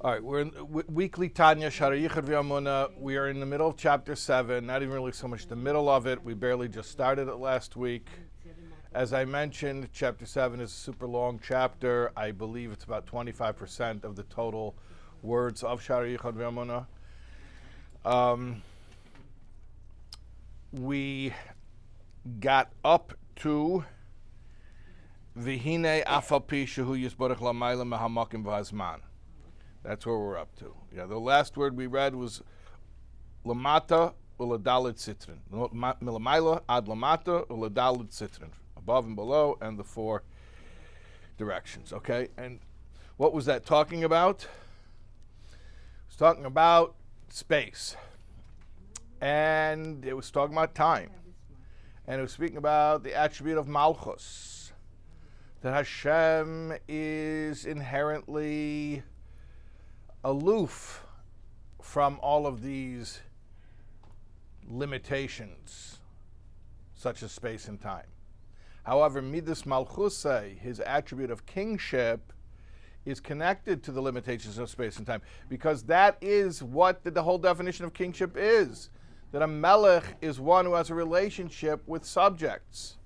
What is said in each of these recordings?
All right, we're in weekly Tanya, Shaar, HaYichud, VeHaEmunah. We are in the middle of chapter 7, not even really so much the middle of it. We barely just started it last week. As I mentioned, chapter 7 is a super long chapter. I believe it's about 25% of the total words of Shaar, HaYichud, VeHaEmunah. We got up to V'hinei afalpi shehu yisborach lamayla mehamakim v'hazman. That's where we're up to. Yeah, the last word we read was lamata uladalid sitrin. Milamayla ad lamata uladalid sitrin. Above and below, and the 4 directions. Okay, and what was that talking about? It was talking about space, and it was talking about time, and it was speaking about the attribute of Malchus, that Hashem is inherently aloof from all of these limitations, such as space and time. However, Midas Malchusay, his attribute of kingship, is connected to the limitations of space and time, because that is what the whole definition of kingship is, that a melech is one who has a relationship with subjects.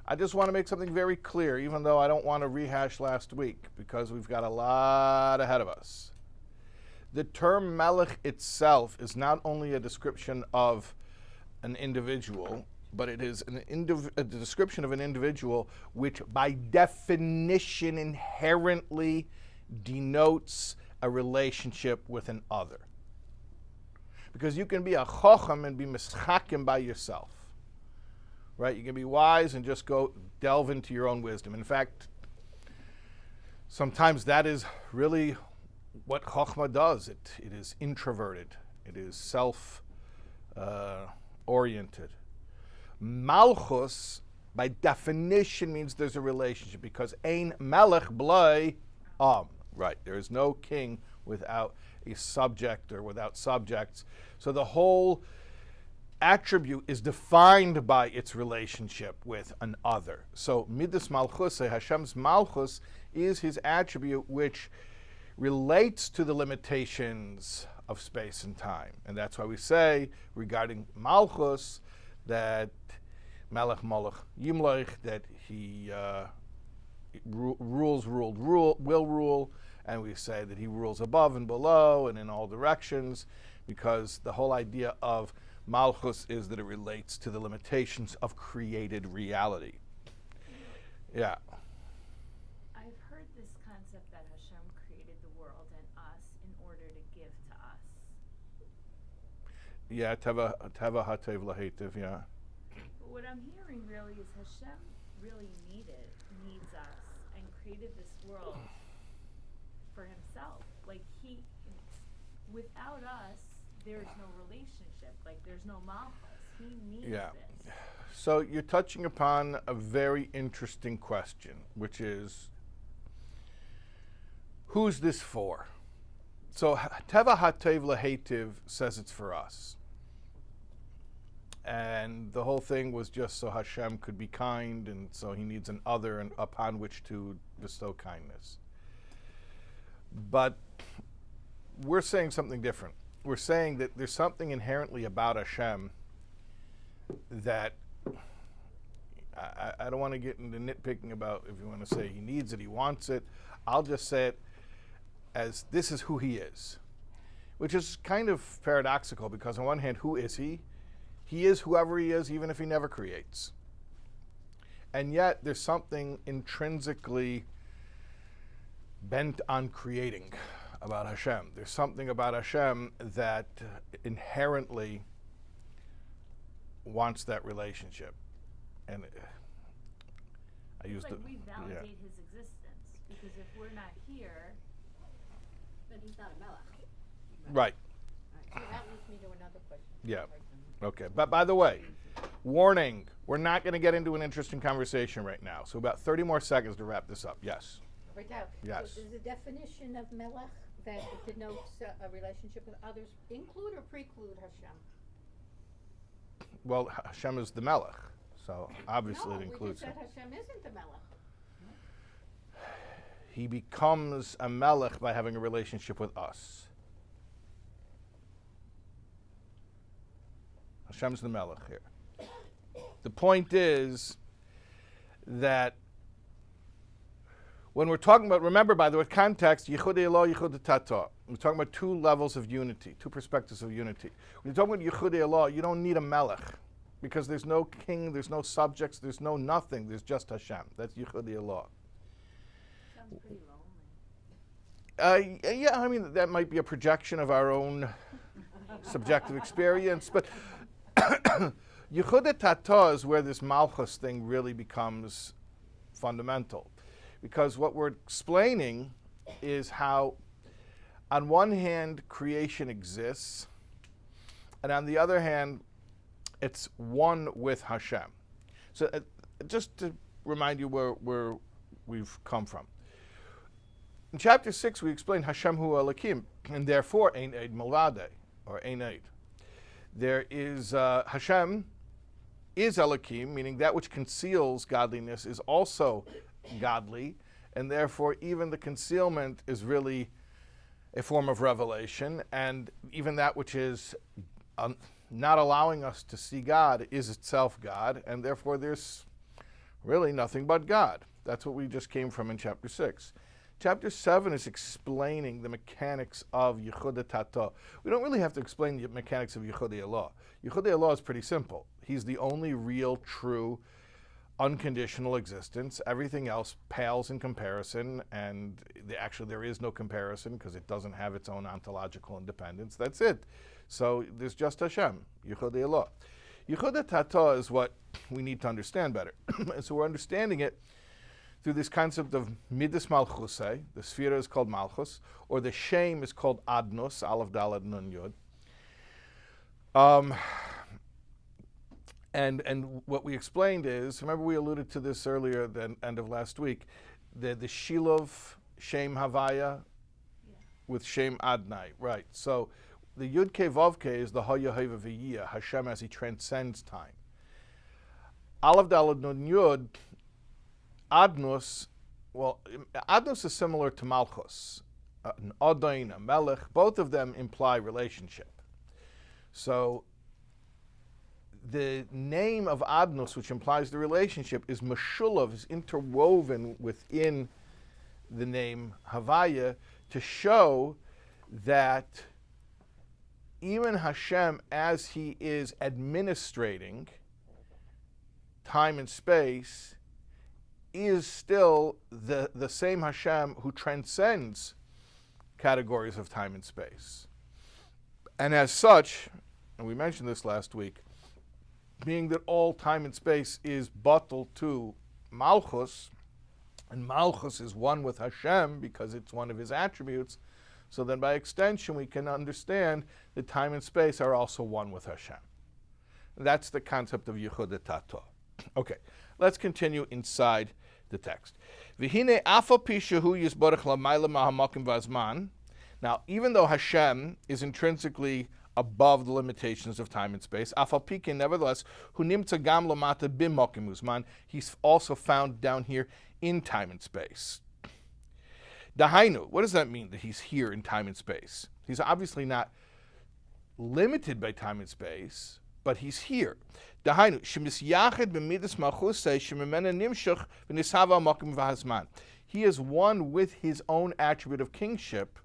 I just want to make something very clear, even though I don't want to rehash last week, because we've got a lot ahead of us. The term melech itself is not only a description of an individual, but it is a description of an individual which by definition inherently denotes a relationship with an other. Because you can be a chacham and be mischakim by yourself. Right? You can be wise and just go delve into your own wisdom. In fact, sometimes that is really what Chokhmah does. It is introverted. It is self-oriented. Malchus, by definition, means there's a relationship, because ein melech blei am. Right, there is no king without a subject or without subjects. So the whole attribute is defined by its relationship with an other. So Midas Malchus, Hashem's Malchus, is his attribute which relates to the limitations of space and time. And that's why we say regarding Malchus that Melech Molech Yimloich, that he will rule, and we say that he rules above and below and in all directions, because the whole idea of Malchus is that it relates to the limitations of created reality. Yeah. I've heard this concept that Hashem created the world and us in order to give to us. Yeah, teva hatev lahetiv, yeah. But what I'm hearing really is Hashem really needs us and created this world for himself. Like without us, there's no relationship. Like there's no Malchus. He needs this. So you're touching upon a very interesting question, which is, who's this for? So Teva Hatev Lahetiv says it's for us. And the whole thing was just so Hashem could be kind, and so he needs an other and upon which to bestow kindness. But we're saying something different. We're saying that there's something inherently about Hashem that I don't want to get into nitpicking about if you want to say he needs it, he wants it. I'll just say it as this is who he is, which is kind of paradoxical, because on one hand, who is he? He is whoever he is, even if he never creates. And yet there's something intrinsically bent on creating about Hashem. There's something about Hashem that inherently wants that relationship. And I used like we validate his existence, because if we're not here, then he's not a melech. Right. So that leads me to another question. Yeah. Okay. But by the way, warning, we're not going to get into an interesting conversation right now. So about 30 more seconds to wrap this up. Yes. Right now. Yes. So does the definition of melech that denotes a relationship with others include or preclude Hashem? Well, Hashem is the Melech, so obviously it includes No, we him. just said Hashem isn't the melech. he becomes a melech by having a relationship with us. Hashem's the melech here. The point is that when we're talking about, remember by the way, context, Yichud Eloh, Yichud Tata. We're talking about two levels of unity, two perspectives of unity. When you're talking about Yichud Eloh, you don't need a melech, because there's no king, there's no subjects, there's no nothing, there's just Hashem. That's Yichud Eloh. Sounds pretty lonely. Yeah, I mean, that might be a projection of our own subjective experience, but Yichud Tata is where this Malchus thing really becomes fundamental. Because what we're explaining is how, on one hand, creation exists, and on the other hand, it's one with Hashem. So just to remind you where we've come from. In chapter 6, we explained Hashem hu Elokim, and therefore, ein eid milvade, or ein eid. There is, Hashem is Elokim, meaning that which conceals godliness is also godly, and therefore even the concealment is really a form of revelation, and even that which is not allowing us to see God is itself God, and therefore there's really nothing but God. That's what we just came from in chapter 6. Chapter 7 is explaining the mechanics of Yichud Tata. We don't really have to explain the mechanics of Yichud Eloh. Yichud Eloh is pretty simple. He's the only real, true, unconditional existence. Everything else pales in comparison, and actually there is no comparison because it doesn't have its own ontological independence. That's it. So there's just Hashem, Yichud Eloh. Yichud Tata is what we need to understand better. And so we're understanding it through this concept of Midas Malchus. The sphere is called Malchus, or the shame is called Adnos, Aleph Daled Nun Yud. And what we explained is, remember we alluded to this earlier at the end of last week, the Shilov Shem Havaya with Shem Adnai, right? So the Yud Ke Vav Ke is the HaYichud V'Yiyah, Hashem as he transcends time. Aleph Daled Nun Yud, Adnos, well, Adnos is similar to Malchus, Adain, Melech, both of them imply relationship. So the name of Adnos, which implies the relationship, is Meshulav, is interwoven within the name Havaya to show that even Hashem, as he is administrating time and space, is still the same Hashem who transcends categories of time and space. And as such, and we mentioned this last week, being that all time and space is batal to Malchus, and Malchus is one with Hashem because it's one of his attributes, so then by extension we can understand that time and space are also one with Hashem. That's the concept of Yichud Tata. Okay, let's continue inside the text. Now, even though Hashem is intrinsically above the limitations of time and space, nevertheless, he's also found down here in time and space. Dahainu, what does that mean, that he's here in time and space? He's obviously not limited by time and space, but he's here. Dahainu, he is one with his own attribute of kingship,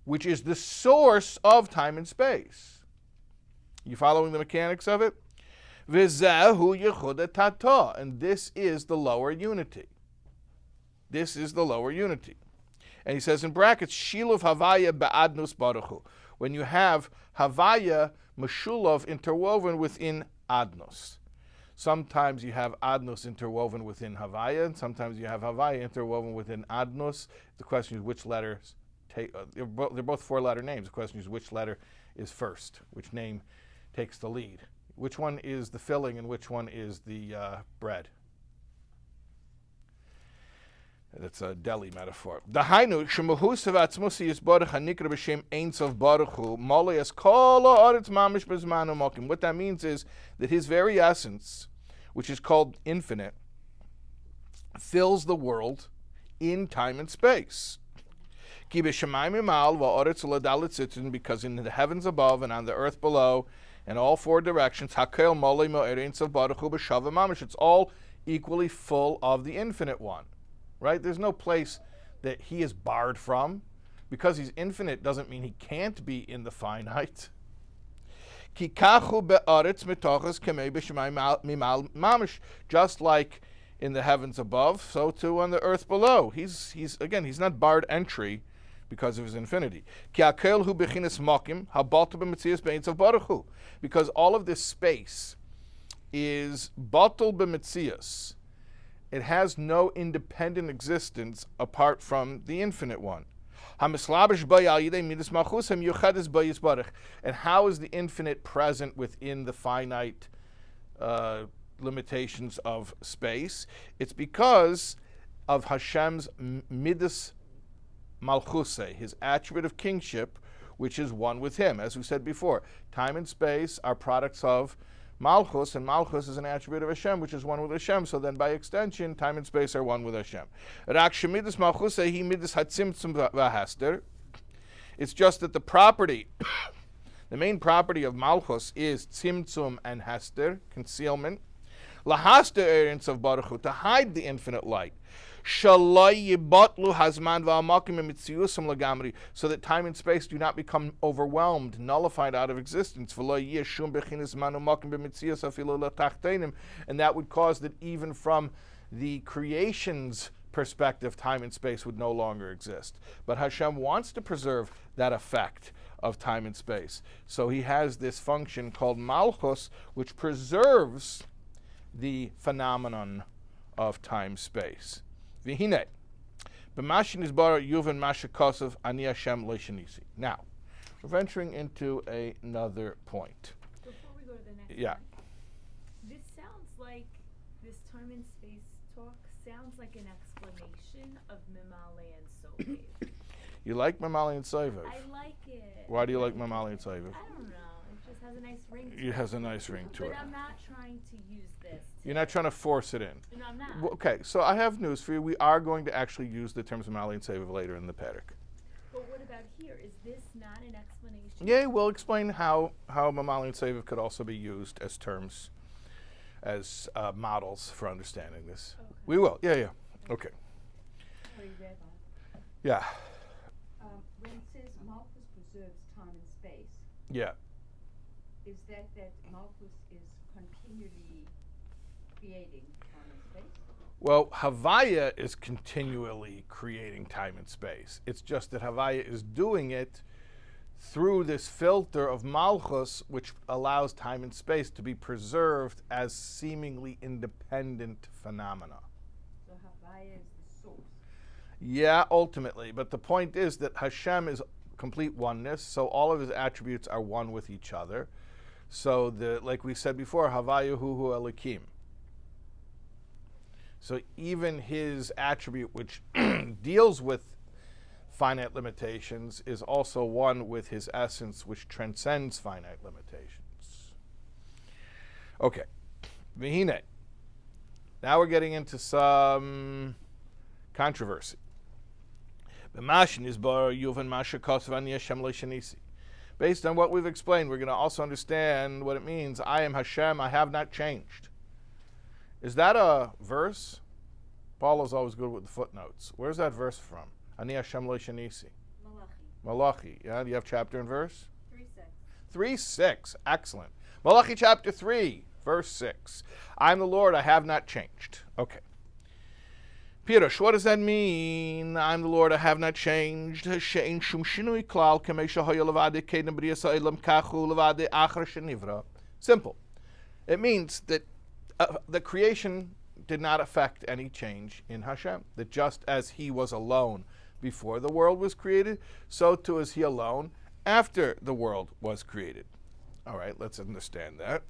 which is the source of time and space. You following the mechanics of it? V'zehu Yichud Tata, and this is the lower unity. This is the lower unity. And he says in brackets, Shiluv Havaya Ba'adnus Baruch Hu. When you have Havaya, Meshulav interwoven within Adnos. Sometimes you have Adnos interwoven within Havaya, and sometimes you have Havaya interwoven within Adnos. The question is which letters take, they're both four-letter names. The question is which letter is first, which name takes the lead. Which one is the filling and which one is the bread? That's a deli metaphor. Dahainu shemahus v'atzmusi yisborach hanikra b'shem ein sof baruch hu molayas kol ha'aretz mamish b'zman u'mokim. What that means is that his very essence, which is called infinite, fills the world in time and space. Because in the heavens above and on the earth below, in all four directions, it's all equally full of the infinite one. Right? There's no place that he is barred from. Because he's infinite doesn't mean he can't be in the finite. Just like in the heavens above, so too on the earth below. He's not barred entry because of his infinity. Because all of this space is batel b'metzias. It has no independent existence apart from the infinite one. And how is the infinite present within the finite limitations of space? It's because of Hashem's midas Malchus, his attribute of kingship, which is one with him. As we said before, time and space are products of Malchus, and Malchus is an attribute of Hashem, which is one with Hashem. So then, by extension, time and space are one with Hashem. It's just that the property, the main property of Malchus is Tzimtzum and Hester, concealment. To hide the infinite light. So that time and space do not become overwhelmed, nullified out of existence. And that would cause that even from the creation's perspective, time and space would no longer exist. But Hashem wants to preserve that effect of time and space. So he has this function called Malchus, which preserves the phenomenon of time-space. VeHaEmunah. Now, we're venturing into another point. Before we go to the next Yeah. one, this sounds like, this time and space talk sounds like an explanation of Mimale and Sovev. You like Mamali and Sovev? I like it. Why do you like Mamali and Sovev? I don't know. It just has a nice ring to It has a nice ring to But it. I'm not trying to use this. You're not trying to force it in. No, I'm not. Well, okay, so I have news for you. We are going to actually use the terms Mamali and Sovev later in the Perek. But what about here? Is this not an explanation? Yeah, we'll explain how Mamali and Sovev could also be used as terms, as models for understanding this. Okay. We will. Yeah. Okay. Sorry, Rabbi. Yeah. When it says Malchus preserves time and space, Yeah. is that Malchus is continually creating time and space? Well, Havaya is continually creating time and space. It's just that Havaya is doing it through this filter of Malchus, which allows time and space to be preserved as seemingly independent phenomena. So Havaya is the source. Yeah, ultimately. But the point is that Hashem is complete oneness, so all of his attributes are one with each other. So, like we said before, Havaya Hu Elikim. So even his attribute, which deals with finite limitations, is also one with his essence, which transcends finite limitations. Okay. VeHaEmunah. Now we're getting into some controversy. Based on what we've explained, we're going to also understand what it means. I am Hashem, I have not changed. Is that a verse? Paul is always good with the footnotes. Where's that verse from? Ani Hashem lo shanisi. Malachi. Yeah, do you have chapter and verse? 3:6. 3:6. Excellent. Malachi chapter 3, verse 6. I'm the Lord, I have not changed. Okay. Pirush, what does that mean? I'm the Lord, I have not changed. Simple. It means that the creation did not affect any change in Hashem. That just as he was alone before the world was created, so too is he alone after the world was created. All right, let's understand that.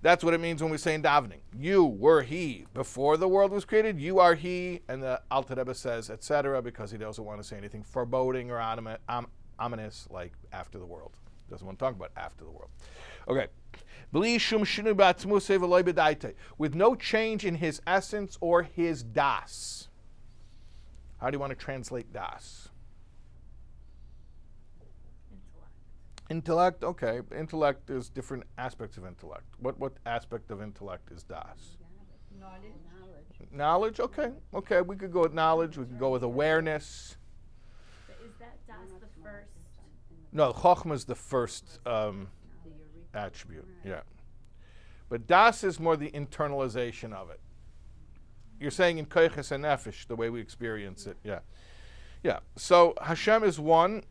That's what it means when we say in davening. You were he before the world was created. You are he, and the Alter Rebbe says, etc., because he doesn't want to say anything foreboding or ominous like after the world. Doesn't want to talk about after the world. Okay. With no change in his essence or his das. How do you want to translate das? Intellect, okay. Intellect, there's different aspects of intellect. What aspect of intellect is das? Knowledge, okay. Okay, we could go with knowledge, we could go with awareness. But is that das the first? No, chokhmah is the first attribute, yeah. But das is more the internalization of it. You're saying in koiches and nefesh, the way we experience it, yeah. Yeah, so Hashem is one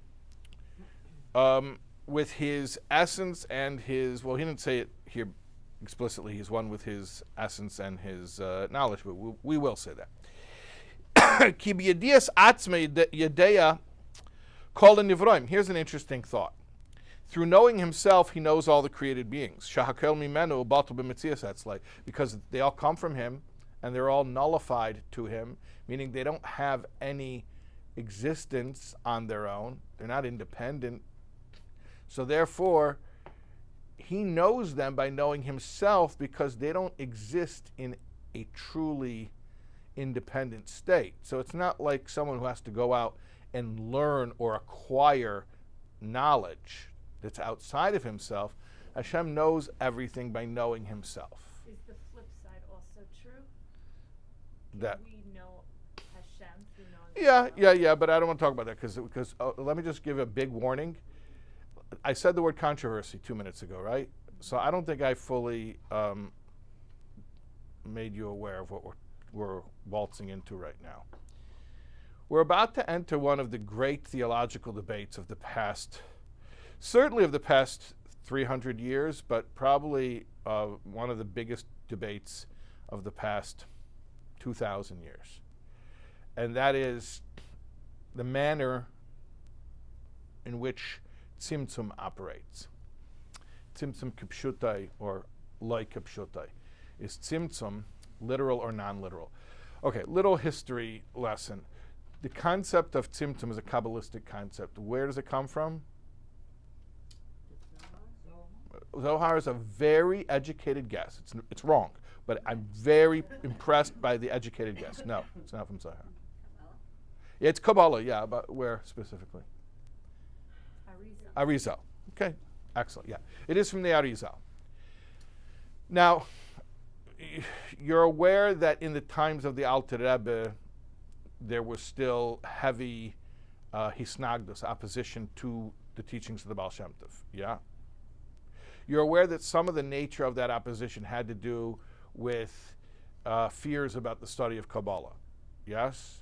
with his essence and his, well, he didn't say it here explicitly, he's one with his essence and his knowledge, but we will say that. Ki b'yedias atzmei yedeya kol hanivroim. Here's an interesting thought. Through knowing himself, he knows all the created beings. Shahakel mimenu batel b'metzias etzlei, because they all come from him and they're all nullified to him, meaning they don't have any existence on their own. They're not independent. So therefore, he knows them by knowing himself because they don't exist in a truly independent state. So it's not like someone who has to go out and learn or acquire knowledge that's outside of himself. Hashem knows everything by knowing himself. Is the flip side also true? That We know Hashem through knowing yeah, but I don't want to talk about that because let me just give a big warning. I said the word controversy 2 minutes ago, right? So I don't think I fully made you aware of what we're waltzing into right now. We're about to enter one of the great theological debates of the past, certainly of the past 300 years, but probably one of the biggest debates of the past 2,000 years. And that is the manner in which Tzimtzum operates. Tzimtzum kipshutai or loy kipshutai. Is Tzimtzum literal or non-literal? Okay, little history lesson. The concept of Tzimtzum is a Kabbalistic concept. Where does it come from? Zohar is a very educated guess. It's wrong, but I'm very impressed by the educated guess. No, it's not from Zohar. Yeah, it's Kabbalah, yeah, but where specifically? Arizal. Okay, excellent. Yeah, it is from the Arizal. Now, you're aware that in the times of the Alter Rebbe, there was still heavy hisnagdus, opposition to the teachings of the Baal Shem Tov. Yeah. You're aware that some of the nature of that opposition had to do with fears about the study of Kabbalah. Yes.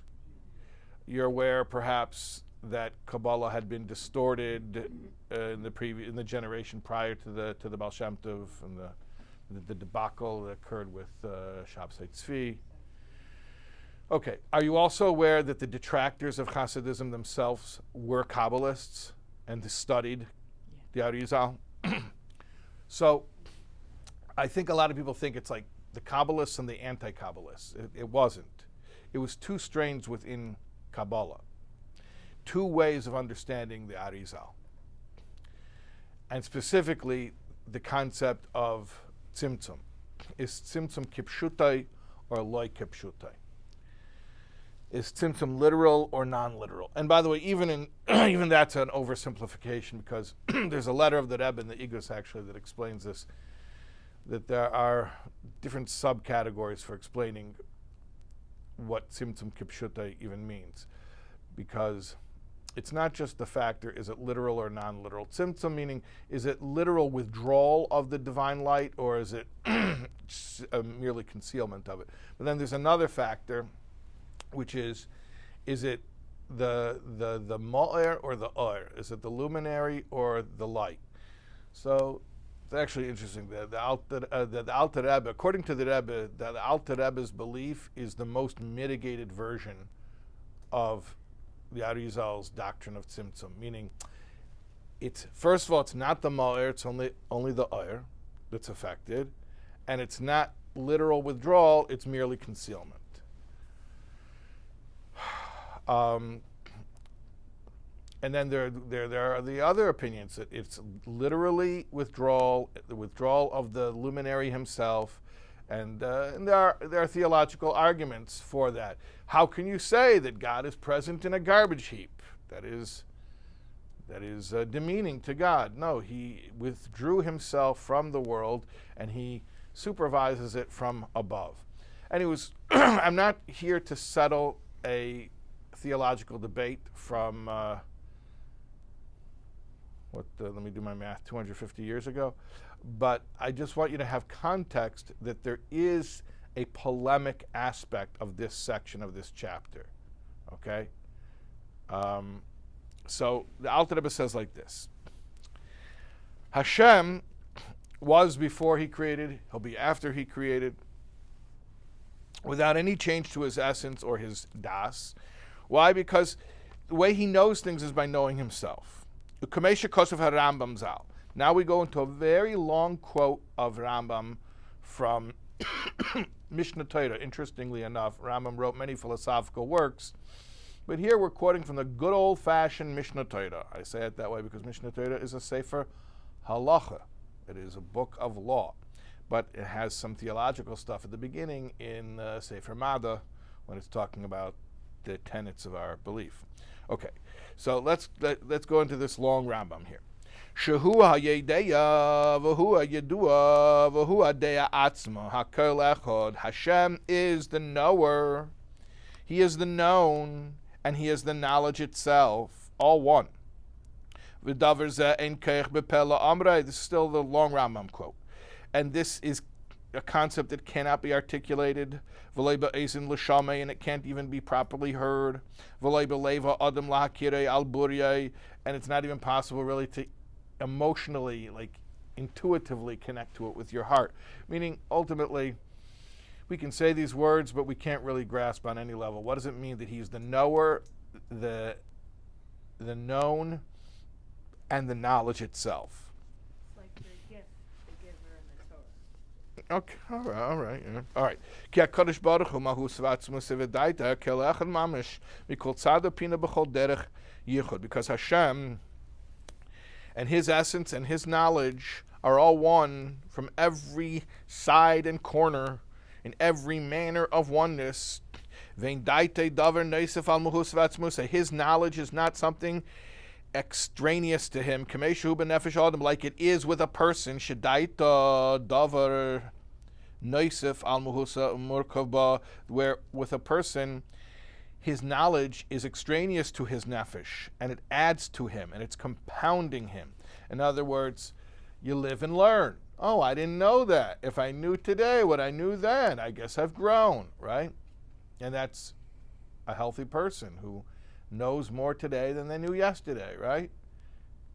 You're aware, perhaps, that Kabbalah had been distorted in the generation prior to the Baal Shem Tov and the debacle that occurred with Shabtai Tzvi. Okay, are you also aware that the detractors of Hasidism themselves were Kabbalists and studied the Arizal? So I think a lot of people think it's like the Kabbalists and the anti-Kabbalists. It wasn't. It was two strains within Kabbalah. Two ways of understanding the Arizal. And specifically, the concept of Tzimtzum. Is Tzimtzum kipshutai or loy kipshutai? Is Tzimtzum literal or non-literal? And by the way, even that's an oversimplification because there's a letter of the Rebbe in the Igros actually that explains this, that there are different subcategories for explaining what Tzimtzum kipshutai even means. Because it's not just the factor, is it literal or non-literal? Tzimtzum meaning, is it literal withdrawal of the divine light or is it merely concealment of it? But then there's another factor, which is it the ma'er or the or? Is it the luminary or the light? So it's actually interesting. The Alter Rebbe, according to the Rebbe, the Alter Rebbe's belief is the most mitigated version of the Arizal's doctrine of Tzimtzum, meaning it's, first of all, it's not the ma'er, it's only the or that's affected, and it's not literal withdrawal, it's merely concealment. And then there are the other opinions that it's literally withdrawal, the withdrawal of the luminary himself, and there are theological arguments for that. How can you say that God is present in a garbage heap? That is demeaning to God. No, he withdrew himself from the world, and he supervises it from above. Anyways, I'm not here to settle a theological debate from let me do my math, 250 years ago. But I just want you to have context that there is a polemic aspect of this section of this chapter, okay? So the Alter Rebbe says like this: Hashem was before he created, he'll be after he created, without any change to his essence or his das. Why? Because the way he knows things is by knowing himself. Now we go into a very long quote of Rambam from Mishnah Torah. Interestingly enough, Rambam wrote many philosophical works, but here we're quoting from the good old-fashioned Mishnah Torah. I say it that way because Mishnah Torah is a sefer halacha. It is a book of law, but it has some theological stuff at the beginning in Sefer Mada when it's talking about the tenets of our belief. Okay, so let's go into this long Rambam here. Shehu hayedeya v'hu hayedua v'hu hadeya atzma hakol echad. Hashem is the knower. He is the known, and he is the knowledge itself, all one. V'davar zeh ein keich bepela amrei. This is still the long Rambam quote, and this is a concept that cannot be articulated. V'lei ba'ezin l'shamei, and it can't even be properly heard. V'lei b'leva adam lahakirei al buryei, and it's not even possible really to emotionally, like intuitively connect to it with your heart. Meaning, ultimately, we can say these words, but we can't really grasp on any level. What does it mean that he's the knower, the known, and the knowledge itself? It's like the gift, the giver, and the Torah. Okay, all right. All right. Ki HaKadosh Baruch Hu Malchus v'atzmus v'daita k'el echad mamish mikol tzad pina b'chol derech yichud. Because Hashem and his essence and his knowledge are all one from every side and corner, in every manner of oneness. Vein daite davar neisef al malchus v'atzmus. His knowledge is not something extraneous to him, kameshu b'nefesh adam, like it is with a person. Shedaita davar noisef al muhusa murkava, where with a person, his knowledge is extraneous to his nefesh, and it adds to him, and it's compounding him. In other words, you live and learn. Oh, I didn't know that. If I knew today what I knew then, I guess I've grown, right? And that's a healthy person who knows more today than they knew yesterday, right?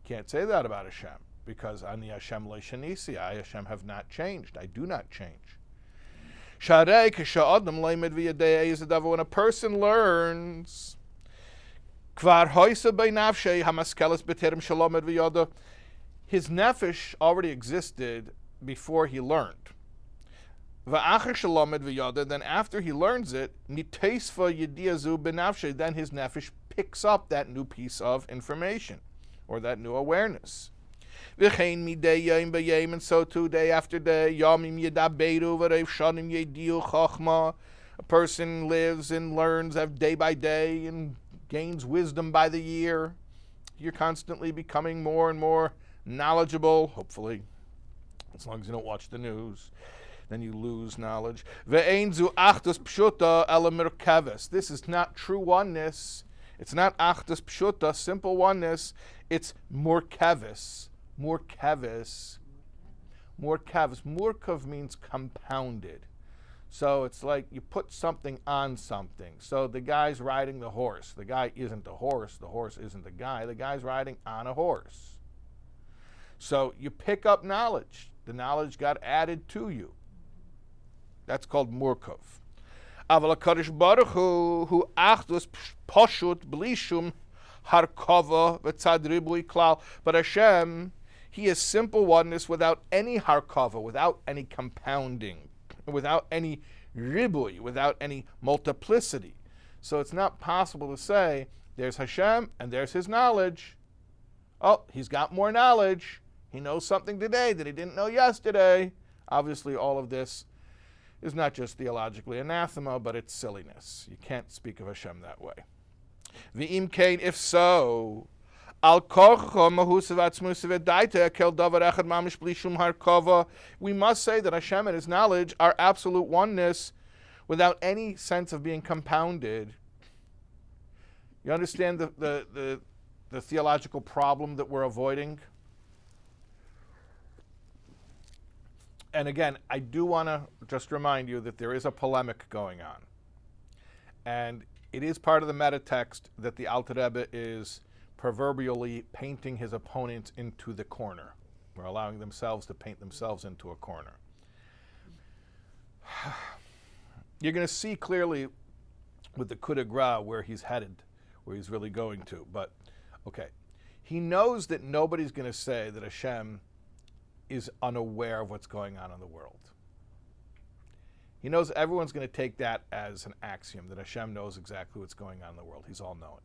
Can't say that about Hashem, because Ani Hashem lo shanisi, I Hashem have not changed. I do not change. Sharei k'sha'adam leimed v'yadei ezadav. When a person learns, kvar hoisa b'nafshei hamaskeles b'terem shalomed v'yada, his nefesh already existed before he learned. V'acher shalomed v'yada, then after he learns it, niteisva yediazu b'nafshei, then his nefesh picks up that new piece of information, or that new awareness. V'chein midei yom b'yom, and so too day after day. Yomim yedaberu v'reiv shanim yediu chachma. A person lives and learns day by day and gains wisdom by the year. You're constantly becoming more and more knowledgeable, hopefully, as long as you don't watch the news. Then you lose knowledge. Ve'ein zu achdus pshuta ela merkaves. This is not true oneness. It's not achdus pshuta, simple oneness. It's murkaves. Murkaves. Murkav means compounded. So it's like you put something on something. So the guy's riding the horse. The guy isn't the horse isn't the guy's riding on a horse. So you pick up knowledge. The knowledge got added to you. That's called murkav. Aval HaKadosh Baruch Hu achdus pashut bli shum harkava v'tzad ribui klal. But Hashem, he is simple oneness without any harkava, without any compounding, without any ribui, without any multiplicity. So it's not possible to say There's Hashem, and there's his knowledge. Oh, he's got more knowledge. He knows something today that he didn't know yesterday. Obviously, all of this is not just theologically anathema, but it's silliness. You can't speak of Hashem that way. V'im kain, if so, al korcho mahusav atzmusav edaita kel davar echad mamish bli shum harkova. We must say that Hashem and his knowledge are absolute oneness without any sense of being compounded. You understand the theological problem that we're avoiding? And again, I do want to just remind you that there is a polemic going on. And it is part of the meta text that the Alter Rebbe is proverbially painting his opponents into the corner, or allowing themselves to paint themselves into a corner. You're going to see clearly with the coup de grace where he's headed, where he's really going to. But, okay, he knows that nobody's going to say that Hashem is unaware of what's going on in the world. He knows everyone's going to take that as an axiom, that Hashem knows exactly what's going on in the world. He's all-knowing.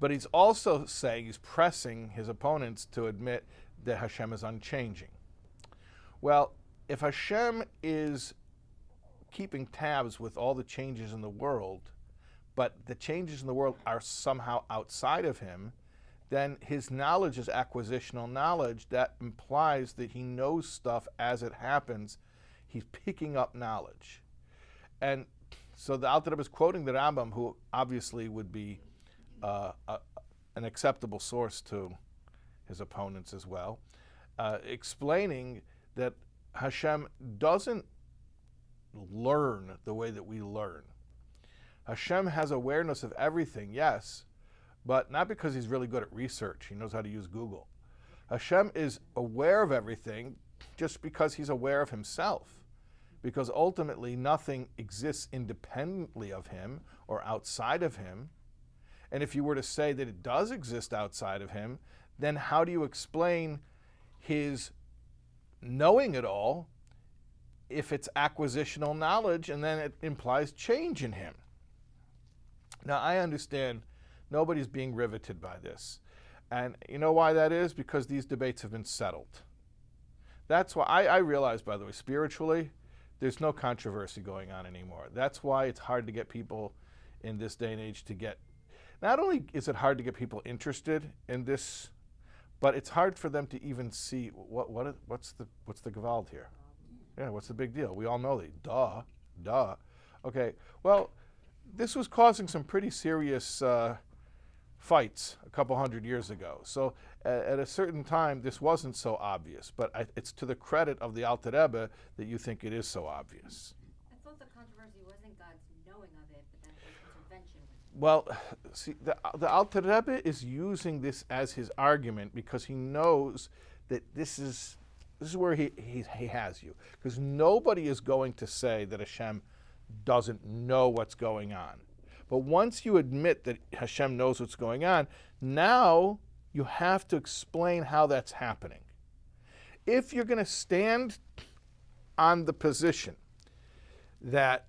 But he's also saying, he's pressing his opponents to admit that Hashem is unchanging. Well, if Hashem is keeping tabs with all the changes in the world, but the changes in the world are somehow outside of him, then his knowledge is acquisitional knowledge. That implies that he knows stuff as it happens. He's picking up knowledge. And so the Alter Rebbe is quoting the Rambam, who obviously would be an acceptable source to his opponents as well, explaining that Hashem doesn't learn the way that we learn. Hashem has awareness of everything, yes, but not because he's really good at research. He knows how to use Google. Hashem is aware of everything just because he's aware of himself, because ultimately nothing exists independently of him or outside of him. And if you were to say that it does exist outside of him, then how do you explain his knowing it all if it's acquisitional knowledge, and then it implies change in him? Now, I understand nobody's being riveted by this. And you know why that is? Because these debates have been settled. That's why I realize, by the way, spiritually, there's no controversy going on anymore. That's why it's hard to get people in this day and age to get, not only is it hard to get people interested in this, but it's hard for them to even see what's the gewalt here. Yeah, what's the big deal? We all know that. Duh. Okay, well, this was causing some pretty serious fights a couple hundred years ago. So at a certain time, this wasn't so obvious. But it's to the credit of the Alter Rebbe that you think it is so obvious. I thought the controversy wasn't God's knowing of it, but then his intervention. Well, see, the Alter Rebbe is using this as his argument because he knows that this is where he has you. Because nobody is going to say that Hashem doesn't know what's going on. But once you admit that Hashem knows what's going on, now you have to explain how that's happening. If you're going to stand on the position that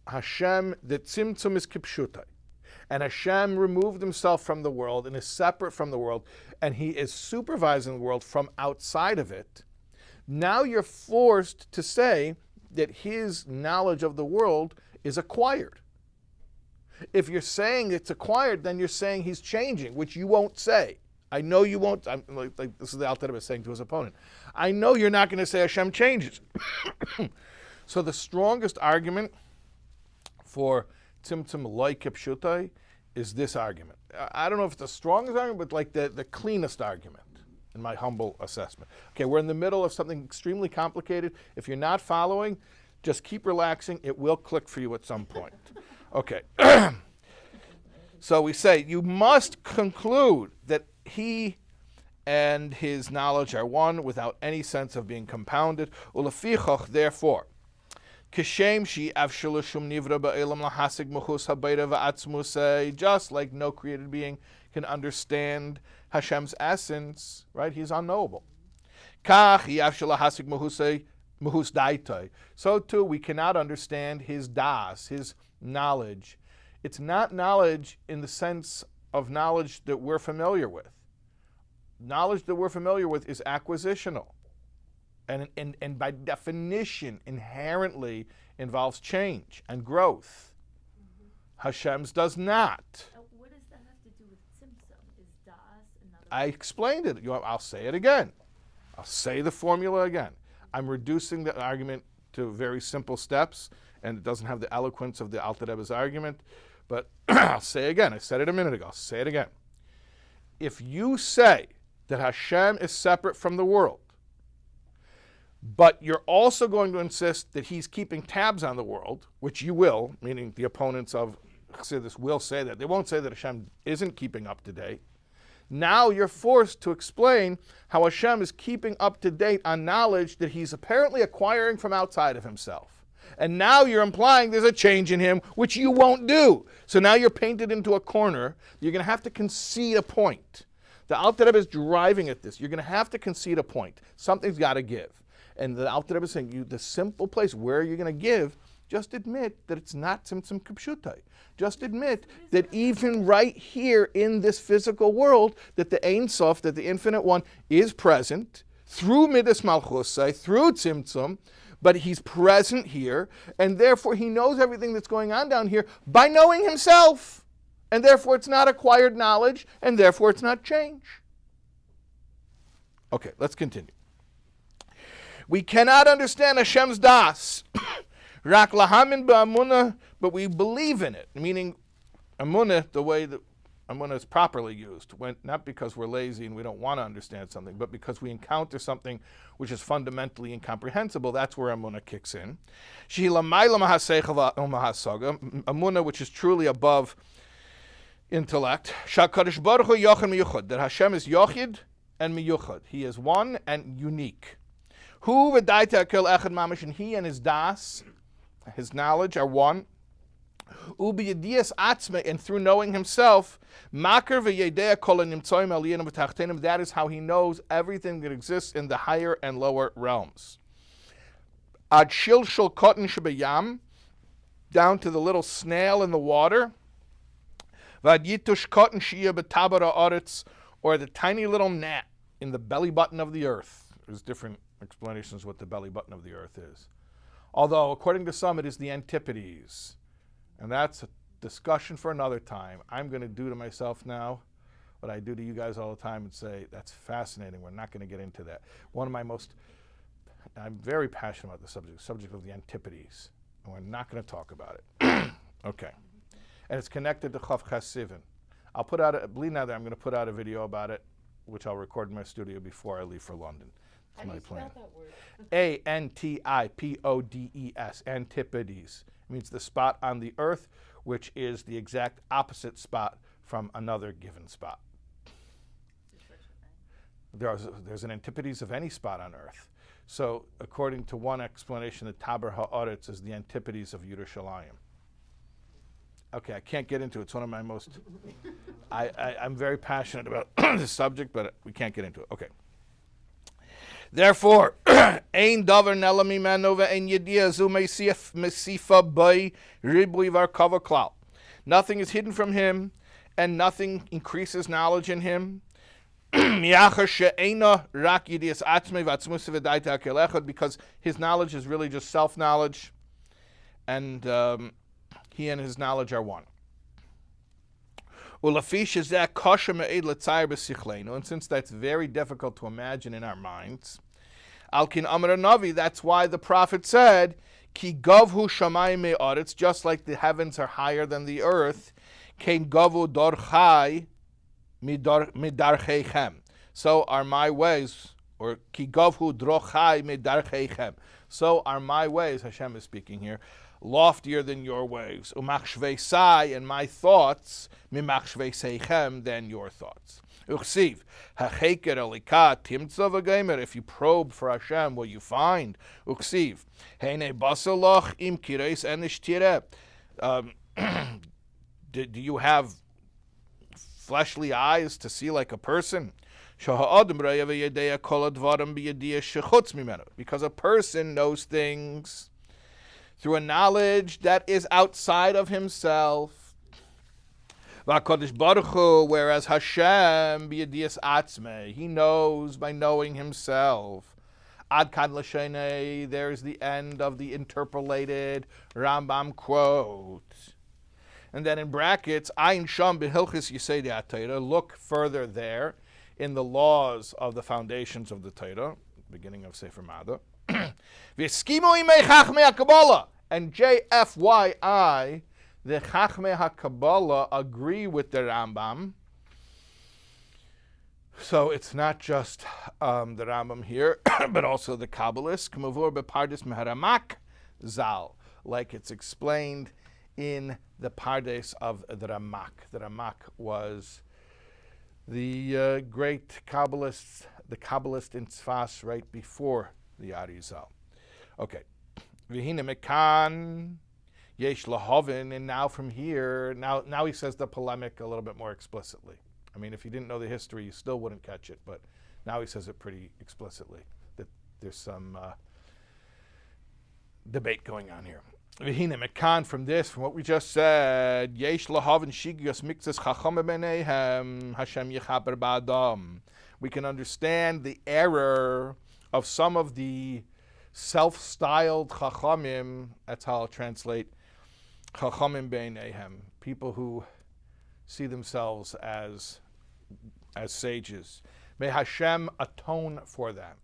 Hashem, that Tzimtzum is kipshutai, and Hashem removed himself from the world and is separate from the world, and he is supervising the world from outside of it, now you're forced to say that his knowledge of the world is acquired. If you're saying it's acquired, then you're saying he's changing, which you won't say. I know you won't. I'm like this is the Alter Rebbe saying to his opponent. I know you're not going to say Hashem changes. So the strongest argument for Tzimtzum loy kipshutai is this argument. I don't know if it's the strongest argument, but like the cleanest argument in my humble assessment. Okay, we're in the middle of something extremely complicated. If you're not following, just keep relaxing. It will click for you at some point. Okay. So we say you must conclude that he and his knowledge are one without any sense of being compounded. Ulefichach, therefore, Kishem shi avshalushum nivra ba'elam lahasig muchus habayra va'atzmusay, just like no created being can understand Hashem's essence, right? He's unknowable. Kach yavshal lahasig muhus daitai. So too, we cannot understand his das, his knowledge, It's not knowledge in the sense of knowledge that we're familiar with. Knowledge that we're familiar with is acquisitional. And by definition, inherently involves change and growth. Hashem's does not. What does that have to do with Tzimtzum? Is das another? I explained it. I'll say it again. I'll say the formula again. I'm reducing the argument to very simple steps, and it doesn't have the eloquence of the Alter Rebbe's argument. But I'll say it again. I said it a minute ago. I'll say it again. If you say that Hashem is separate from the world, but you're also going to insist that he's keeping tabs on the world, which you will, meaning the opponents of Chassidus will say that. They won't say that Hashem isn't keeping up to date. Now you're forced to explain how Hashem is keeping up to date on knowledge that he's apparently acquiring from outside of himself. And now you're implying there's a change in him, which you won't do. So now you're painted into a corner. You're going to have to concede a point. The Alter Rebbe is driving at this. You're going to have to concede a point. Something's got to give. And the Alter Rebbe is saying, the simple place where you're going to give, just admit that it's not Tzimtzum Kipshutai. Just admit that even right here in this physical world, that the Ein Sof, that the Infinite One, is present through Midas Malchus, through Tzimtzum, but he's present here, and therefore he knows everything that's going on down here by knowing himself. And therefore it's not acquired knowledge, and therefore it's not change. Okay, let's continue. We cannot understand Hashem's das, rak lahamin ba'emunah, but we believe in it, meaning emunah, the way that emunah is properly used, not because we're lazy and we don't want to understand something, but because we encounter something which is fundamentally incomprehensible. That's where emunah kicks in. Emunah, which is truly above intellect. Shakadosh Baruch Hu yochid miyuchad, that Hashem is yochid and miyuchad. He is one and unique. Hu v'daita akil echad mamish, and he and his das, his knowledge, are one. Ubiyadias atzme, and through knowing himself, makar v'yedea kol nimtzoyim aliyanim v'tachtenim, that is how he knows everything that exists in the higher and lower realms. Ad shilshul kotin shebayam, down to the little snail in the water. Vad yitush kotin shiyah b'tabara oretz, or the tiny little gnat in the belly button of the earth. There's different explanations what the belly button of the earth is. Although, according to some, it is the antipodes. And that's a discussion for another time. I'm going to do to myself now what I do to you guys all the time and say, that's fascinating. We're not going to get into that. I'm very passionate about the subject of the antipodes. And we're not going to talk about it. Okay. And it's connected to Chav Ches Sivan. I'll put out, believe now that I'm going to put out a video about it, which I'll record in my studio before I leave for London. That's my plan. How do you spell that word? Antipodes. Antipodes. It means the spot on the earth, which is the exact opposite spot from another given spot. There's an antipodes of any spot on earth. So, according to one explanation, the Taber Ha'aretz is the antipodes of Yerushalayim. Okay, I can't get into it. It's one of my most... I'm very passionate about this subject, but we can't get into it. Okay. Therefore, ein davar nela mimeno ve'ein yediah zu mesifa by ribui varkava klal. Nothing is hidden from him, and nothing increases knowledge in him. Because his knowledge is really just self-knowledge, and he and his knowledge are one. And since that's very difficult to imagine in our minds, Alkin Amar Navi, that's why the prophet said, Ki gavhu shamayim me'aretz, just like the heavens are higher than the earth, Kein gavu dorchai midarcheichem. So are my ways, or Ki gavhu drochai midarcheichem. So are my ways, Hashem is speaking here, loftier than your waves. Umachshvei sai, and my thoughts, mimachshvei seichem, than your thoughts. Uchsiv, hacheker elika TZIMZTZUM v'geimer. If you probe for Hashem, will you find? Uchsiv, heine basaloch im kireis enish tireh. Do you have fleshly eyes to see like a person? Because a person knows things through a knowledge that is outside of himself. V'HaKadosh Baruch Hu, whereas Hashem b'yedias atzmei, he knows by knowing himself. Ad kan l'shenei, there's the end of the interpolated Rambam quote. And then in brackets, Ayin Sham b'Hilchis Yesodei HaTorah, look further there in the laws of the foundations of the Torah, beginning of Sefer Mada. V'eskimu imei Chachmei HaKabbalah, and JFYI, the Chachmei HaKabbalah agree with the Rambam. So it's not just the Rambam here, but also the Kabbalists. K'mavur b'Pardes Meharamak Zal, like it's explained in the Pardes of the Ramak. The Ramak was the great Kabbalist, the Kabbalist in Tzfas right before the Arizal. Okay. V'hine mekan yesh lahavin, and now from here, now he says the polemic a little bit more explicitly. I mean, if you didn't know the history, you still wouldn't catch it, but now he says it pretty explicitly, that there's some debate going on here. V'hine mekan, from this, from what we just said, yesh lahavin shigyos mikzas chacham b'neihem Hashem yechaber ba'adam. We can understand the error of some of the self-styled chachamim, that's how I'll translate chachamim b'neihem, people who see themselves as sages. May Hashem atone for them,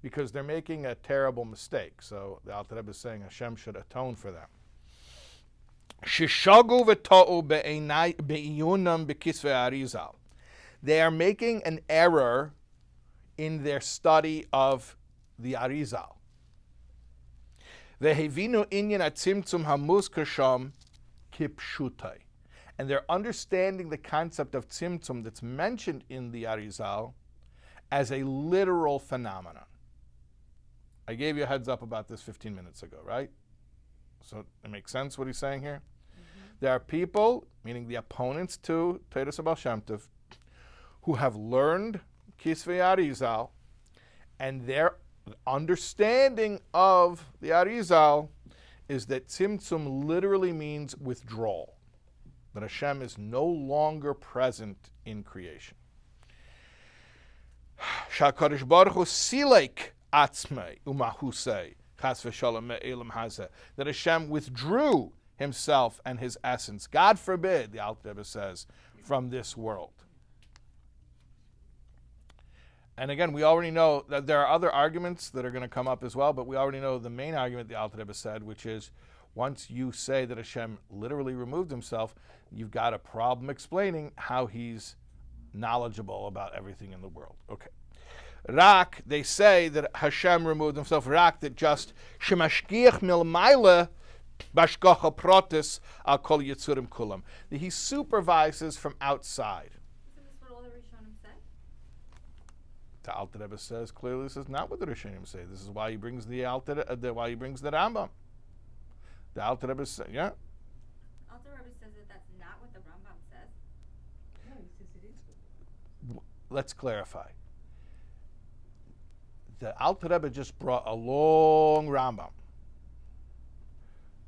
because they're making a terrible mistake. So the Alter Rebbe is saying Hashem should atone for them. Shishagu v'to'u be'iyunam b'kisvei Arizal. They are making an error in their study of the Arizal. VeHaEmunah inyan tzimtzum hamuzkar sham kipshutai. And they're understanding the concept of tzimtzum that's mentioned in the Arizal as a literal phenomenon. I gave you a heads up about this 15 minutes ago, right? So it makes sense what he's saying here? Mm-hmm. There are people, meaning the opponents to Torah Baal Shem Tov, who have learned Kisvei Arizal, and their understanding of the Arizal is that Tzimtzum literally means withdrawal, that Hashem is no longer present in creation. Shakadosh Baruch Hu silek atzmei umahusei chas v'shalom me'elam hazeh, that Hashem withdrew himself and his essence, God forbid, the Alter Rebbe says, from this world. And again, we already know that there are other arguments that are going to come up as well, but we already know the main argument the Alter Rebbe said, which is once you say that Hashem literally removed himself, you've got a problem explaining how he's knowledgeable about everything in the world. Okay. Rak, they say that Hashem removed himself. Rak, that just shemashgiach milmaila bashgacha protis al kol yitzurim kulam. That he supervises from outside. Isn't this what all the Rishonim say? The Alter Rebbe says clearly, this is not what the Rishonim say. This is why he brings the why he brings the Rambam. The Alter Rebbe says, yeah. Alter Rebbe says that that's not what the Rambam says. No, he says it is. Let's clarify. The Alter Rebbe just brought a long Rambam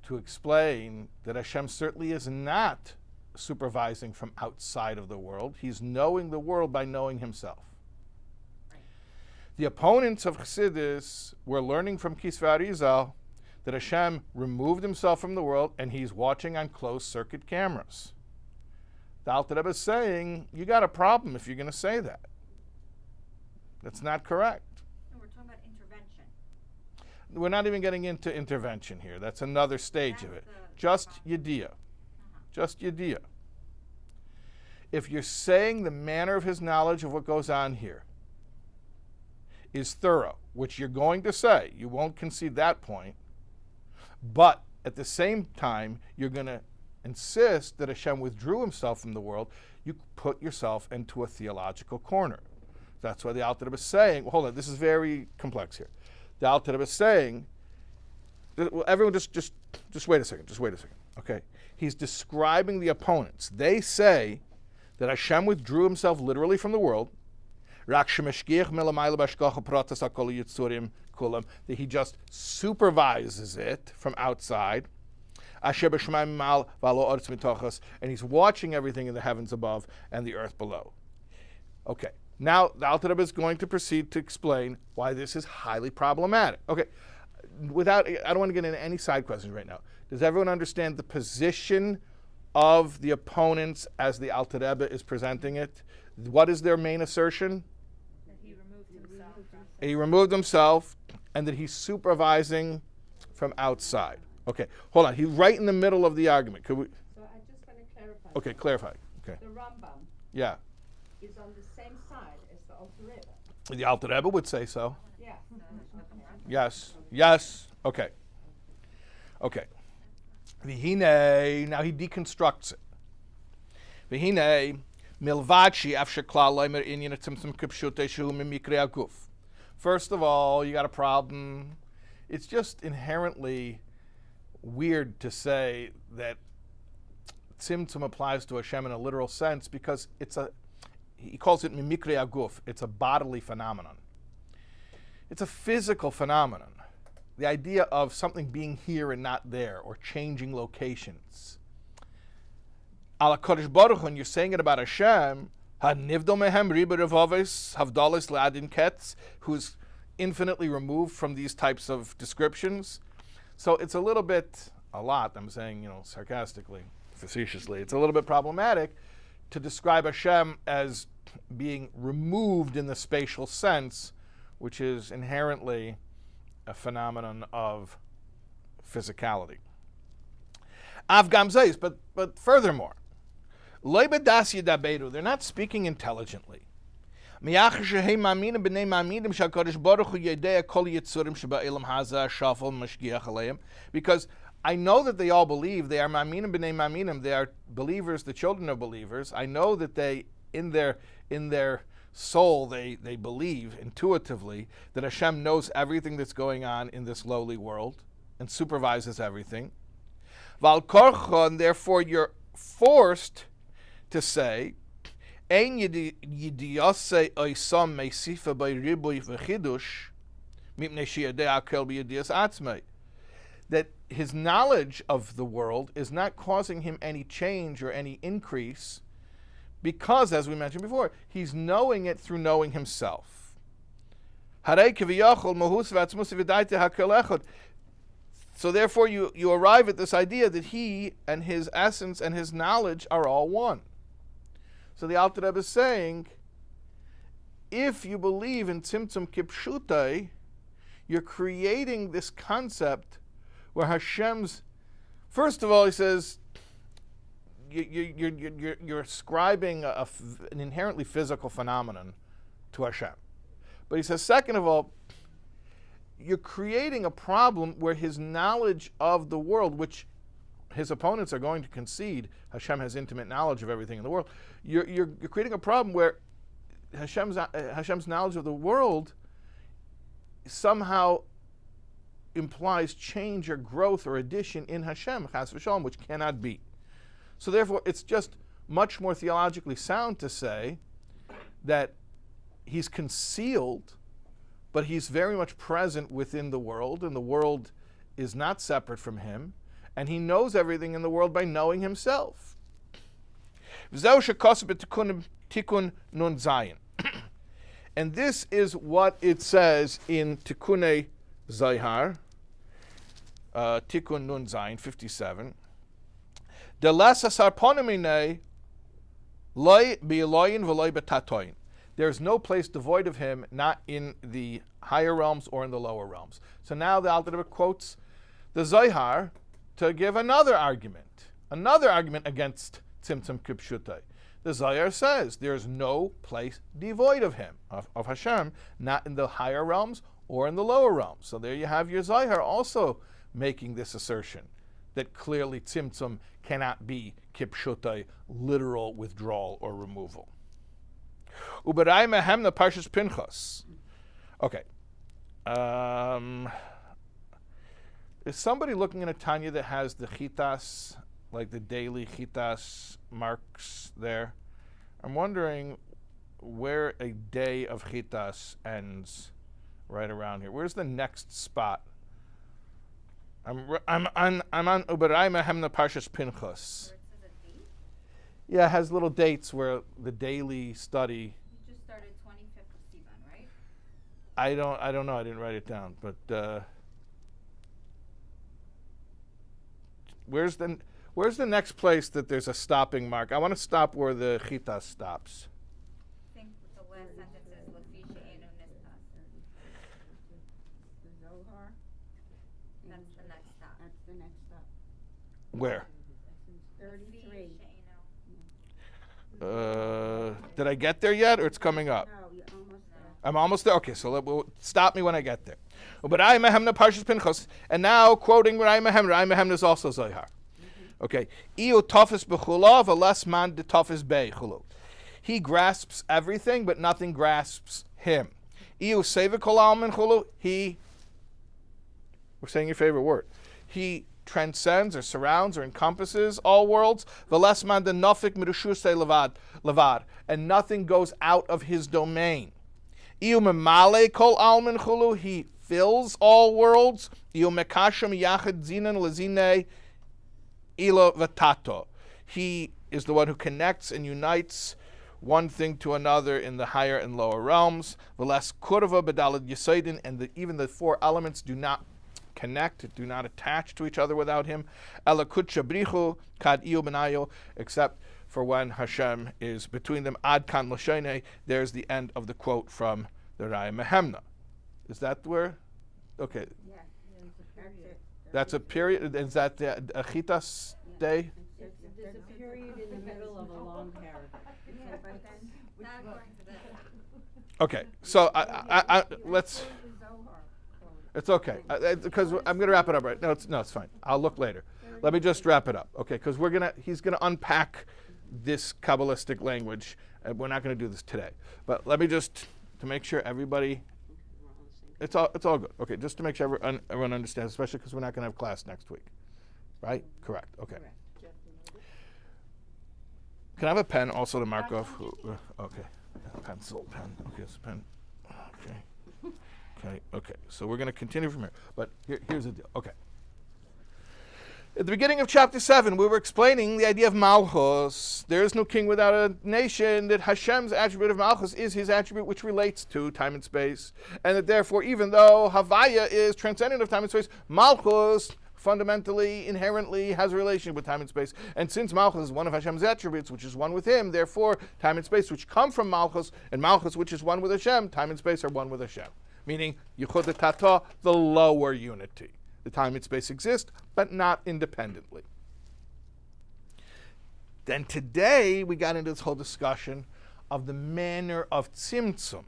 to explain that Hashem certainly is not supervising from outside of the world. He's knowing the world by knowing himself. Right. The opponents of Chassidus were learning from Kisvei Arizal that Hashem removed himself from the world and he's watching on closed-circuit cameras. The Alter Rebbe is saying, you got a problem if you're going to say that. That's not correct. No, we're talking about intervention. We're not even getting into intervention here. That's another stage of it. Just Yediyah. Just Yediyah. If you're saying the manner of his knowledge of what goes on here is thorough, which you're going to say, you won't concede that point, but at the same time, you're going to insist that Hashem withdrew himself from the world, you put yourself into a theological corner. That's why the Alter Rebbe is saying, well, hold on, this is very complex here. The Alter Rebbe is saying, well, everyone just wait a second, okay? He's describing the opponents. They say that Hashem withdrew himself literally from the world, that he just supervises it from outside. Asher b'shamayim mal v'alo oretz mitochos, and he's watching everything in the heavens above and the earth below. Okay, now the Alter Rebbe is going to proceed to explain why this is highly problematic. Okay, I don't want to get into any side questions right now. Does everyone understand the position of the opponents as the Alter Rebbe is presenting it? What is their main assertion? That he removed himself. He removed himself, and that he's supervising from outside. Okay, hold on. He's right in the middle of the argument. Could we? So I just want to clarify. Okay, clarify. Okay. The Rambam Yeah. is on the same side as the Alter Rebbe. The Alter Rebbe would say so. Yeah. Yes. Yes. Okay. Okay. VeHaEmunah. Now he deconstructs it. VeHaEmunah. Milvachi after klal leimer inyan tzimtzum kipshutei shehu mimikre aguf. First of all, you got a problem. It's just inherently weird to say that Tzimtzum applies to Hashem in a literal sense because he calls it mimikre aguf. It's a bodily phenomenon. It's a physical phenomenon. The idea of something being here and not there, or changing locations. Ala Kodesh Baruch, when you're saying it about Hashem, Hanivdo mehem riba revaves havdalis le'adin ketz, who's infinitely removed from these types of descriptions. So it's a lot, I'm saying, sarcastically, facetiously, it's a little bit problematic to describe Hashem as being removed in the spatial sense, which is inherently a phenomenon of physicality. Avgam but furthermore, they're not speaking intelligently. Because I know that they all believe, they are maminim b'nei maminim, they are believers, the children of believers. I know that they, in their soul, they believe intuitively that Hashem knows everything that's going on in this lowly world and supervises everything. And therefore you're forced to say, that his knowledge of the world is not causing him any change or any increase because, as we mentioned before, he's knowing it through knowing himself. So therefore you arrive at this idea that he and his essence and his knowledge are all one. So the Alter Rebbe is saying, if you believe in Tzimtzum Kipshutai, you're creating this concept where Hashem's, first of all, he says, you're ascribing an inherently physical phenomenon to Hashem. But he says, second of all, you're creating a problem where his knowledge of the world, which his opponents are going to concede, Hashem has intimate knowledge of everything in the world. You're creating a problem where Hashem's knowledge of the world somehow implies change or growth or addition in Hashem, chas v'shalom, which cannot be. So therefore, it's just much more theologically sound to say that he's concealed, but he's very much present within the world, and the world is not separate from him, and he knows everything in the world by knowing himself. And this is what it says in Tikkunei Zohar, Tikkun Nun Zayin 57. There's no place devoid of him, not in the higher realms or in the lower realms. So now the Alter Rebbe quotes the Zohar to give another argument against Tzimtzum Kipshutai. The Zohar says there's no place devoid of him, of Hashem, not in the higher realms or in the lower realms. So there you have your Zohar also making this assertion that clearly Tzimtzum cannot be Kipshutai, literal withdrawal or removal. VeHaEmunah Parshas Pinchas. Okay. Is somebody looking at a Tanya that has the chitas, like the daily chitas marks there? I'm wondering where a day of chitas ends right around here. Where's the next spot? I'm on Uberayma Hemna Parshas Pinchas. Where it says a date? Yeah, it has little dates where the daily study. You just started 25th of Sivan, right? I don't know. I didn't write it down, but where's the next place that there's a stopping mark? I want to stop where the chita stops. I think the last sentence is Lafi She'enu Nistas. The Zohar. That's the next stop. That's the next stop. Where? Lafi 33. She'enu. Did I get there yet, or it's coming up? No, you're almost there. I'm almost there. Okay, so stop me when I get there. But I Mehemna Parshas Pinchas, and now quoting Rai Mehemna is also Zohar. Okay, Iu Tofis Bechulav, alas man de Tofis Bei Chulu. He grasps everything, but nothing grasps him. Iu Sevikol Almin Chulu. We're saying your favorite word. He transcends or surrounds or encompasses all worlds. Veles man de Nofik Mirushusei Levad, and nothing goes out of his domain. Iu Memale Kol Almin Chulu. He fills all worlds. Iu Mekashem Yachid Zinan Lezine Ilo Vatato. He is the one who connects and unites one thing to another in the higher and lower realms. Veles Kurva Bedalad Yesaidin, and even the four elements do not connect, do not attach to each other without him. Ela Kutcha Brichu Kad Iu Benayo, except for when Hashem is between them. Ad Kan Lashene. There's the end of the quote from the Rai Mehemna. Is that where? Okay. Yeah, that's it. That's a period. Is that the Achitas day? There's a period in the middle of a long paragraph. Yeah, but then, Not according to this. Okay. So I let's. the Zohar quote. It's okay because I'm going to wrap it up right. No, it's fine. I'll look later. Let me just wrap it up. Okay, because he's gonna unpack this Kabbalistic language. We're not going to do this today, but let me just to make sure everybody. It's all good. Okay, just to make sure everyone understands, especially because we're not going to have class next week, right? Correct. Okay. Correct. Can I have a pen also to mark off? Okay, pencil, pen. Okay, it's a pen. Okay. So we're going to continue from here, but here's the deal. Okay. At the beginning of chapter 7, we were explaining the idea of Malchus. There is no king without a nation, that Hashem's attribute of Malchus is his attribute which relates to time and space, and that therefore, even though Havaya is transcendent of time and space, Malchus fundamentally, inherently has a relation with time and space. And since Malchus is one of Hashem's attributes, which is one with him, therefore, time and space which come from Malchus, and Malchus which is one with Hashem, time and space are one with Hashem. Meaning, Yichud Tata, the lower unity. The time and space exist, but not independently. Then today, we got into this whole discussion of the manner of Tzimtzum.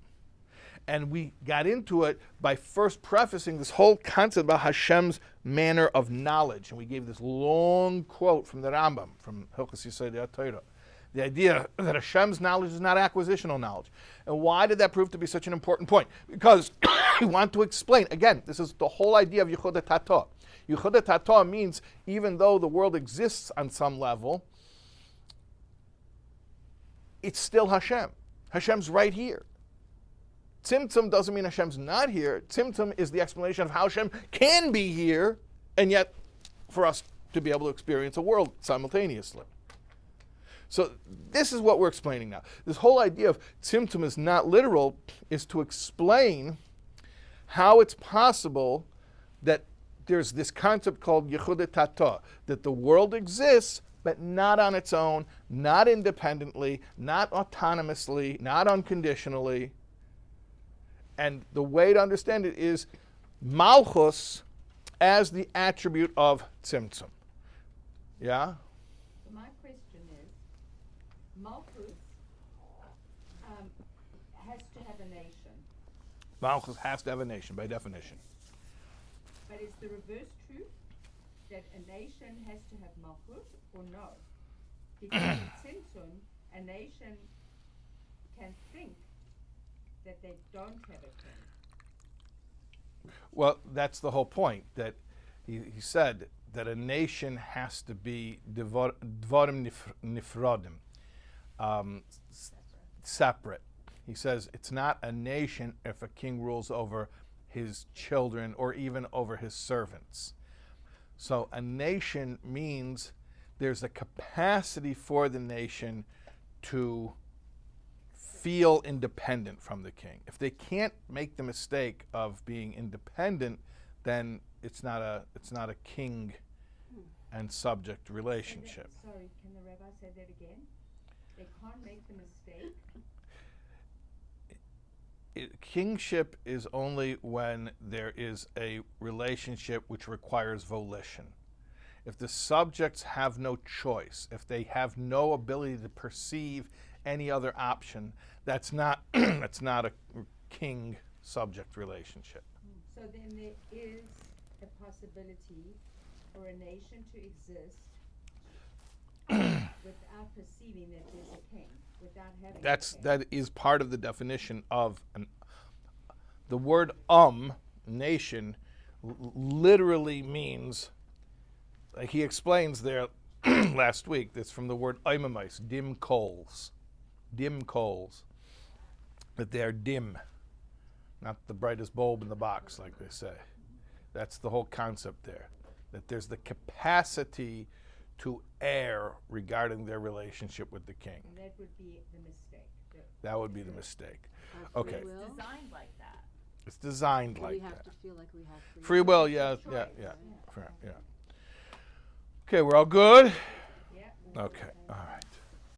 And we got into it by first prefacing this whole concept about Hashem's manner of knowledge. And we gave this long quote from the Rambam, from Hilchos Yesodei Torah. The idea that Hashem's knowledge is not acquisitional knowledge. And why did that prove to be such an important point? Because we want to explain, again, this is the whole idea of Yichud Tata. Yichud Tata means even though the world exists on some level, it's still Hashem. Hashem's right here. Tzimtzum doesn't mean Hashem's not here. Tzimtzum is the explanation of how Hashem can be here, and yet for us to be able to experience a world simultaneously. So this is what we're explaining now. This whole idea of Tzimtzum is not literal is to explain how it's possible that there's this concept called Yichud Tata, that the world exists, but not on its own, not independently, not autonomously, not unconditionally. And the way to understand it is Malchus as the attribute of Tzimtzum. Yeah? My question is, Malchus has to have a nation, Malchus has to have a nation by definition. but is the reverse true? That a nation has to have Malchus or no? Because in Tzimtzum, a nation can think that they don't have a king. Well, that's the whole point, that he said that a nation has to be dvarim nifrodim, separate. He says it's not a nation if a king rules over his children or even over his servants. So a nation means there's a capacity for the nation to feel independent from the king. If they can't make the mistake of being independent, then it's not a king and subject relationship. Sorry, can the rabbi say that again? They can't make the mistake. Kingship is only when there is a relationship which requires volition. If the subjects have no choice, if they have no ability to perceive any other option, that's not that's not a king-subject relationship. So then there is a possibility for a nation to exist without perceiving that there's a king, without having a king. That is part of the definition of the word nation literally means, like he explains there last week, that's from the word oimamais, dim coals, that they are dim, not the brightest bulb in the box, like they say. That's the whole concept there, that there's the capacity to err regarding their relationship with the king. And that would be the mistake. That would be the mistake. Our Okay. free will. It's designed like that. It's designed Do like we have that. to feel like we have Free will, yeah. Choice. Okay, we're all good? Yeah. Okay, all right.